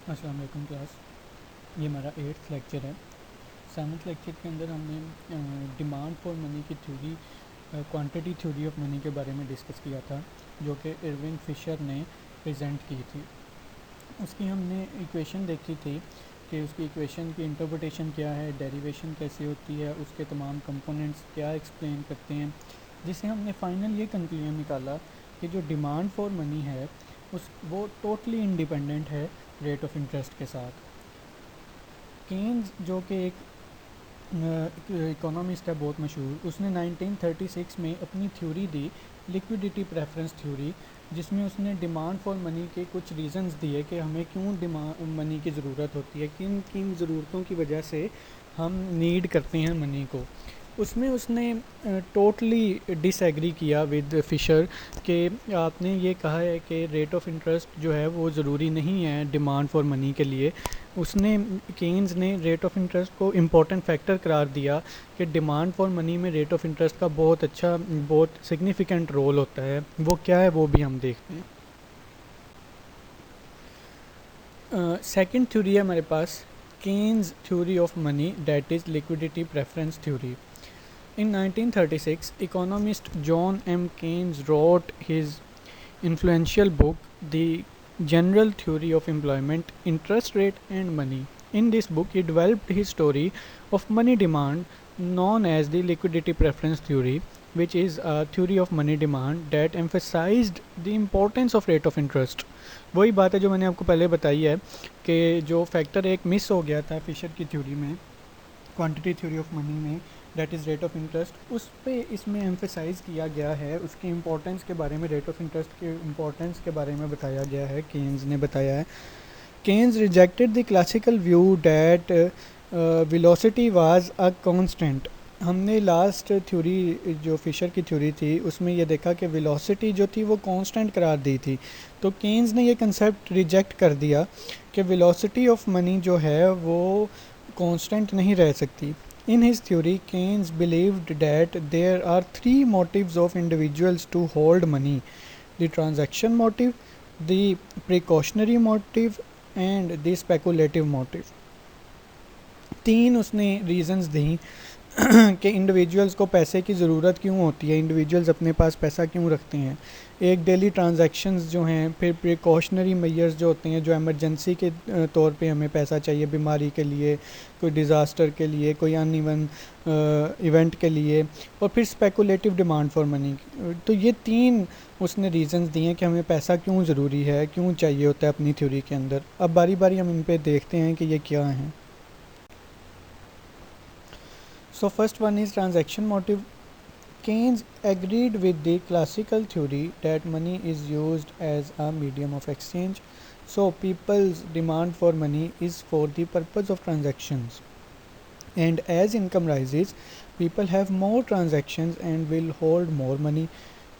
अस्सलाम वालेकुम क्लास। ये हमारा 8th लेक्चर है। 7th लेक्चर के अंदर हमने डिमांड फॉर मनी की theory, quantity theory of money के बारे में डिस्कस किया था, जो कि इरविंग फिशर ने प्रेजेंट की थी। उसकी हमने इक्वेशन देखी थी कि उसकी इक्वेशन की इंटरप्रिटेशन क्या है, डेरिवेशन कैसे होती है, उसके तमाम कंपोनेंट्स क्या एक्सप्लेन करते हैं, जिससे हमने फाइनल ये कंक्लूजन निकाला कि जो डिमांड फॉर मनी है उस वो टोटली इंडिपेंडेंट है रेट ऑफ इंटरेस्ट के साथ। केन्स जो कि एक इकोनॉमिस्ट है बहुत मशहूर, उसने 1936 में अपनी थ्योरी दी, लिक्विडिटी प्रेफरेंस थ्योरी, जिसमें उसने डिमांड फॉर मनी के कुछ रीजंस दिए कि हमें क्यों डिमांड मनी की ज़रूरत होती है, किन किन ज़रूरतों की वजह से हम नीड करते हैं मनी को। उसमें उसने टोटली डिसएग्री किया विद फिशर कि आपने ये कहा है कि रेट ऑफ इंटरेस्ट जो है वो ज़रूरी नहीं है डिमांड फॉर मनी के लिए। उसने केन्स ने रेट ऑफ इंटरेस्ट को इम्पोर्टेंट फैक्टर करार दिया कि डिमांड फॉर मनी में रेट ऑफ इंटरेस्ट का बहुत सिग्निफिकेंट रोल होता है। वो क्या है वो भी हम देखते हैं। सेकंड थ्योरी है हमारे पास, Keynes theory of money, that is liquidity preference theory. In 1936, economist John M. Keynes wrote his influential book, The General Theory of Employment, Interest Rate and Money. In this book, he developed his story of money demand, known as the liquidity preference theory, which is a theory of money demand that emphasized the importance of rate of interest. वही बात है जो मैंने आपको पहले बताई है कि जो फैक्टर एक मिस हो गया था फिशर की थ्योरी में, क्वांटिटी थ्योरी ऑफ मनी में, that is rate of interest, उस पे इसमें एम्फेसाइज किया गया है, उसकी इम्पोर्टेंस के बारे में, रेट ऑफ इंटरेस्ट के इम्पोर्टेंस के बारे में बताया गया है, केन्स ने बताया है। Keynes rejected the classical view that velocity was a constant. हमने लास्ट थ्योरी जो फिशर की थ्योरी थी उसमें ये देखा कि वेलोसिटी जो थी वो कांस्टेंट करार दी थी। तो केन्स ने ये कंसेप्ट रिजेक्ट कर दिया कि वेलोसिटी ऑफ मनी जो है वो कांस्टेंट नहीं रह सकती। In his theory, Keynes believed that there are three motives of individuals to hold money: the transaction motive, the precautionary motive, and the speculative motive. तीन उसने रीजंस दी कि इंडिविजुअल्स को पैसे की ज़रूरत क्यों होती है, इंडिविजुअल्स अपने पास पैसा क्यों रखते हैं। एक डेली ट्रांजैक्शंस जो हैं, फिर प्रिकॉशनरी मेजर्स जो होते हैं, जो इमरजेंसी के तौर पे हमें पैसा चाहिए, बीमारी के लिए, कोई डिज़ास्टर के लिए, कोई अनइवन इवेंट के लिए, और फिर स्पेकुलेटिव डिमांड फॉर मनी। तो ये तीन उसने रीजंस दिए हैं कि हमें पैसा क्यों ज़रूरी है, क्यों चाहिए होता है अपनी थ्योरी के अंदर। अब बारी बारी हम इन पे देखते हैं कि ये क्या हैं। So first one is transaction motive. Keynes agreed with the classical theory that money is used as a medium of exchange. So people's demand for money is for the purpose of transactions. And as income rises, people have more transactions and will hold more money.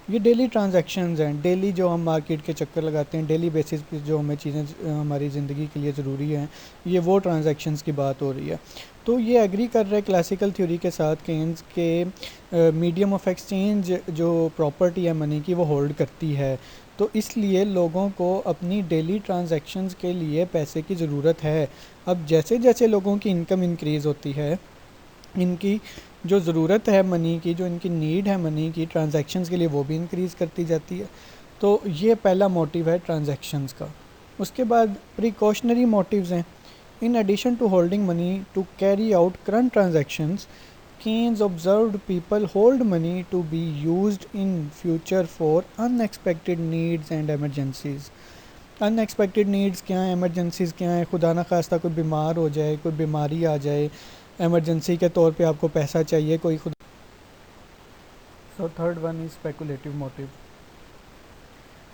ये daily transactions हैं, daily जो हम market के चक्कर लगाते हैं, daily basis पे जो हमें चीज़ें हमारी ज़िंदगी के लिए ज़रूरी हैं, ये वो ट्रांजैक्शंस की बात हो रही है। तो ये एग्री कर रहे हैं क्लासिकल थ्योरी के साथ केन्स के मीडियम ऑफ एक्सचेंज जो प्रॉपर्टी है मनी की वो होल्ड करती है। तो इसलिए लोगों को अपनी डेली ट्रांजैक्शंस के लिए पैसे की ज़रूरत है। अब जैसे जैसे लोगों की इनकम इंक्रीज़ होती है, इनकी जो ज़रूरत है मनी की, जो इनकी नीड है मनी की ट्रांजैक्शंस के लिए, वो भी इंक्रीज़ करती जाती है। तो ये पहला मोटिव है ट्रांजैक्शंस का। उसके बाद प्रिकॉशनरी मोटिव्स हैं। In addition to holding money to carry out current transactions, Keynes observed people hold money to be used in future for unexpected needs and emergencies. Unexpected needs क्या हैं, emergencies क्या हैं, खुदा ना खास्ता कोई बीमार हो जाए, कोई बीमारी आ जाए, एमरजेंसी के तौर पे आपको पैसा चाहिए, कोई खुद। So third one is speculative motive.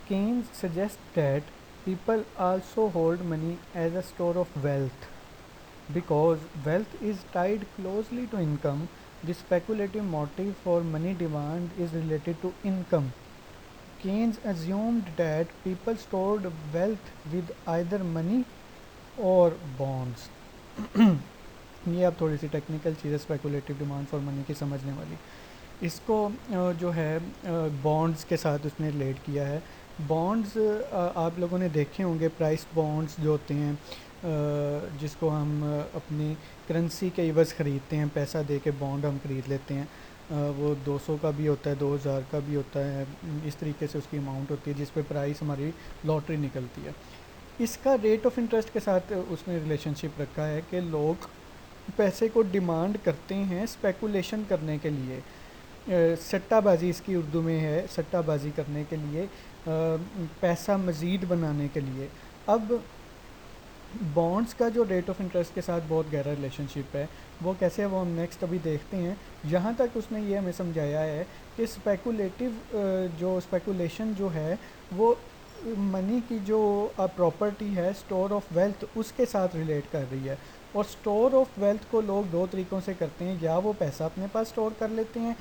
Keynes suggests that people also hold money as a store of wealth. Because wealth is tied closely to income, the speculative motive for money demand is related to income. Keynes assumed that people stored wealth with either money और bonds. ये अब थोड़ी सी technical चीज़ है speculative demand for money की समझने वाली। इसको जो है बॉन्ड्स के साथ उसने रिलेट किया है बॉन्ड्स आप लोगों ने देखे होंगे, प्राइस बॉन्ड्स जो होते हैं जिसको हम अपनी करेंसी के इवज़ ख़रीदते हैं, पैसा दे के बॉन्ड हम ख़रीद लेते हैं। वो 200 का भी होता है, 2000 का भी होता है, इस तरीके से उसकी अमाउंट होती है जिस पे प्राइस हमारी लॉटरी निकलती है। इसका रेट ऑफ इंटरेस्ट के साथ उसने रिलेशनशिप रखा है कि लोग पैसे को डिमांड करते हैं स्पेकुलेशन करने के लिए, सट्टाबाजी इसकी उर्दू में है, सट्टाबाजी करने के लिए, पैसा मज़ीद बनाने के लिए। अब बॉन्ड्स का जो रेट ऑफ इंटरेस्ट के साथ बहुत गहरा रिलेशनशिप है, वो कैसे है वो हम नेक्स्ट अभी देखते हैं। यहाँ तक उसने ये हमें समझाया है कि स्पेकुलेटिव जो स्पेकुलेशन जो है वो मनी की जो प्रॉपर्टी है, स्टोर ऑफ वेल्थ, उसके साथ रिलेट कर रही है। और स्टोर ऑफ वेल्थ को लोग दो तरीक़ों से करते हैं, या वो पैसा अपने पास स्टोर कर लेते हैं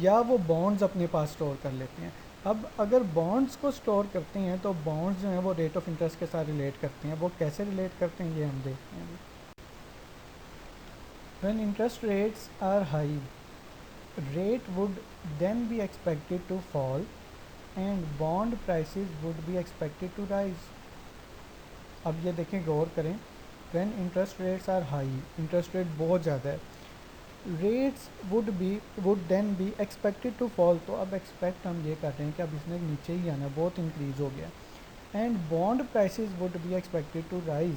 या वो बॉन्ड्स अपने पास स्टोर कर लेते हैं। अब अगर बॉन्ड्स को स्टोर करते हैं तो बॉन्ड्स जो हैं वो रेट ऑफ इंटरेस्ट के साथ रिलेट करते हैं। वो कैसे रिलेट करते हैं ये हम देखते हैं। When interest rates are high, rate would then be expected to fall and bond prices would be expected to rise. अब ये देखें, गौर करें, when interest rates are high, interest rate बहुत ज़्यादा है, rates would then be expected to fall, तो अब expect हम ये कर रहे हैं कि अब इसने नीचे ही आना, बहुत इंक्रीज़ हो गया। And bond prices would be expected to rise,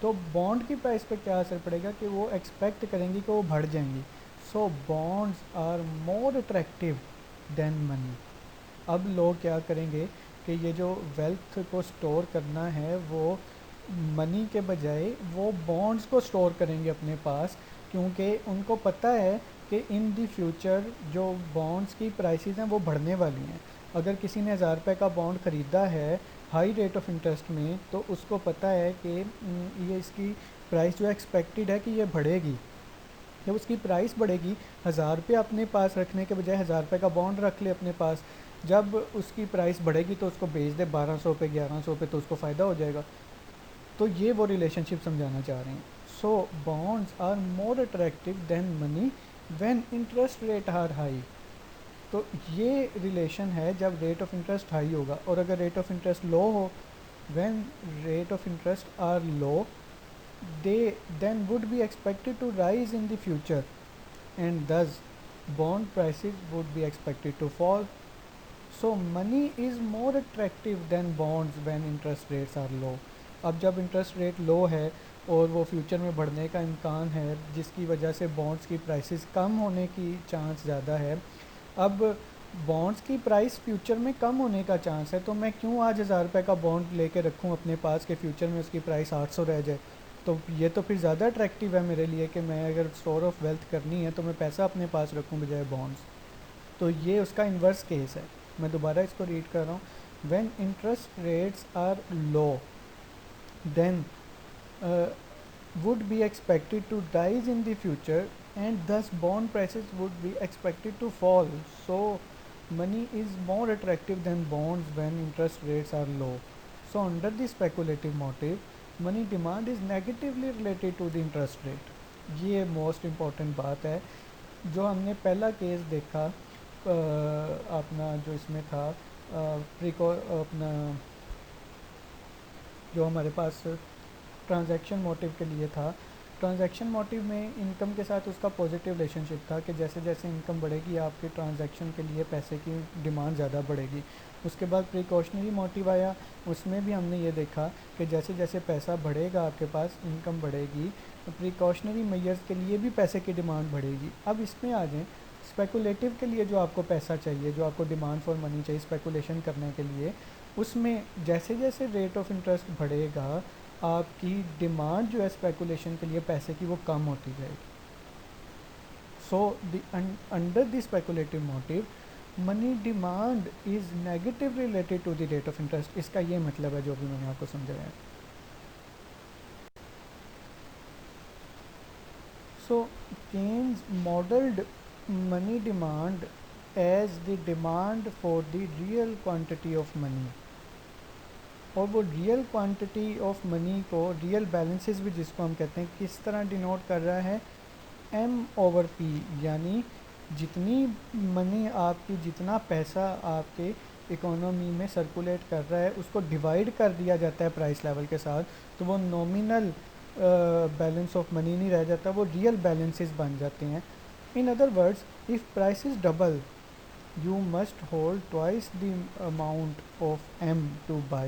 तो बॉन्ड की प्राइस पे क्या असर पड़ेगा कि वो एक्सपेक्ट करेंगी कि वो बढ़ जाएंगी। So bonds are more attractive than money. अब लोग क्या करेंगे कि ये जो वेल्थ को स्टोर करना है वो मनी के बजाय वो बॉन्ड्स को स्टोर करेंगे अपने पास, क्योंकि उनको पता है कि इन दी फ्यूचर जो बॉन्ड्स की प्राइसेस हैं वो बढ़ने वाली हैं। अगर किसी ने 1000 रुपये का बॉन्ड ख़रीदा है हाई रेट ऑफ इंटरेस्ट में, तो उसको पता है कि ये इसकी प्राइस जो एक्सपेक्टेड है कि ये बढ़ेगी। जब उसकी प्राइस बढ़ेगी, 1000 रुपये अपने पास रखने के बजाय 1000 रुपये का बॉन्ड रख ले अपने पास, जब उसकी प्राइस बढ़ेगी तो उसको बेच दे 1200 पे, 1100 पे, तो उसको फ़ायदा हो जाएगा। तो ये वो रिलेशनशिप समझाना चाह रहे हैं। So bonds are more attractive than money when interest rate are high. तो ये रिलेशन है जब रेट ऑफ इंटरेस्ट हाई होगा, और अगर रेट ऑफ इंटरेस्ट लो हो, when rate of interest are low, they then would be expected to rise in the future and thus bond prices would be expected to fall. So money is more attractive than bonds when interest rates are low. अब जब interest rate लो है और वो future में बढ़ने का इम्कान है, जिसकी वजह से बॉन्ड्स की प्राइसेस कम होने की चांस ज़्यादा है। अब बॉन्ड्स की प्राइस फ्यूचर में कम होने का चांस है, तो मैं क्यों आज 1000 रुपये का बॉन्ड लेके रखूँ अपने पास कि फ्यूचर में उसकी प्राइस 800 रह जाए। तो ये तो फिर ज़्यादा अट्रैक्टिव है मेरे लिए कि मैं अगर स्टोर ऑफ वेल्थ करनी है तो मैं पैसा अपने पास रखूं बजाय बॉन्ड्स। तो ये उसका इन्वर्स केस है। मैं दोबारा इसको रीड कर रहा हूँ। When interest rates are low then would be expected to rise in the future and thus bond prices would be expected to fall. So money is more attractive than bonds when interest rates are low. So under the speculative motive, money demand is negatively related to the interest rate. ये most important बात है। जो हमने पहला case देखा अपना जो इसमें था अपना जो हमारे पास ट्रांजैक्शन मोटिव के लिए था, ट्रांजैक्शन मोटिव में इनकम के साथ उसका पॉजिटिव रिलेशनशिप था कि जैसे जैसे इनकम बढ़ेगी आपके ट्रांजैक्शन के लिए पैसे की डिमांड ज़्यादा बढ़ेगी। उसके बाद प्रिकॉशनरी मोटिव आया, उसमें भी हमने ये देखा कि जैसे जैसे पैसा बढ़ेगा आपके पास, इनकम बढ़ेगी, तो प्रिकॉशनरी मेजर्स के लिए भी पैसे की डिमांड बढ़ेगी। अब इसमें आ जाएँ स्पेकुलेटिव के लिए, जो आपको पैसा चाहिए, जो आपको डिमांड फॉर मनी चाहिए स्पेकुलेशन करने के लिए, उसमें जैसे जैसे रेट ऑफ इंटरेस्ट बढ़ेगा आपकी डिमांड जो है स्पेकुलेशन के लिए पैसे की वो कम होती जाएगी। So under the speculative motive money demand is negative related to the rate of interest. इसका ये मतलब है जो भी मैंने आपको समझाया है। So Keynes modelled money demand as the demand for the real quantity of money, और वो रियल क्वांटिटी ऑफ मनी को, रियल बैलेंसेस भी जिसको हम कहते हैं, किस तरह डिनोट कर रहा है, M/P, यानी जितनी मनी आपकी, जितना पैसा आपके इकोनॉमी में सर्कुलेट कर रहा है उसको डिवाइड कर दिया जाता है प्राइस लेवल के साथ, तो वो नॉमिनल बैलेंस ऑफ मनी नहीं रह जाता, वो रियल बैलेंसेस बन जाते हैं. In other words, if prices double, you must hold twice the amount of M to buy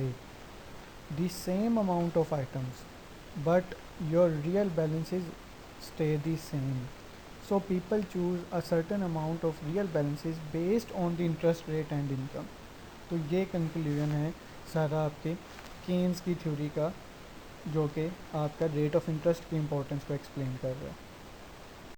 the same amount of items, but your real balances stay the same. So people choose a certain amount of real balances based on the interest rate and income. तो ये conclusion है सारा आपके Keynes की theory का, जो कि आपका रेट ऑफ इंटरेस्ट की इम्पोर्टेंस को एक्सप्लेन कर रहा है.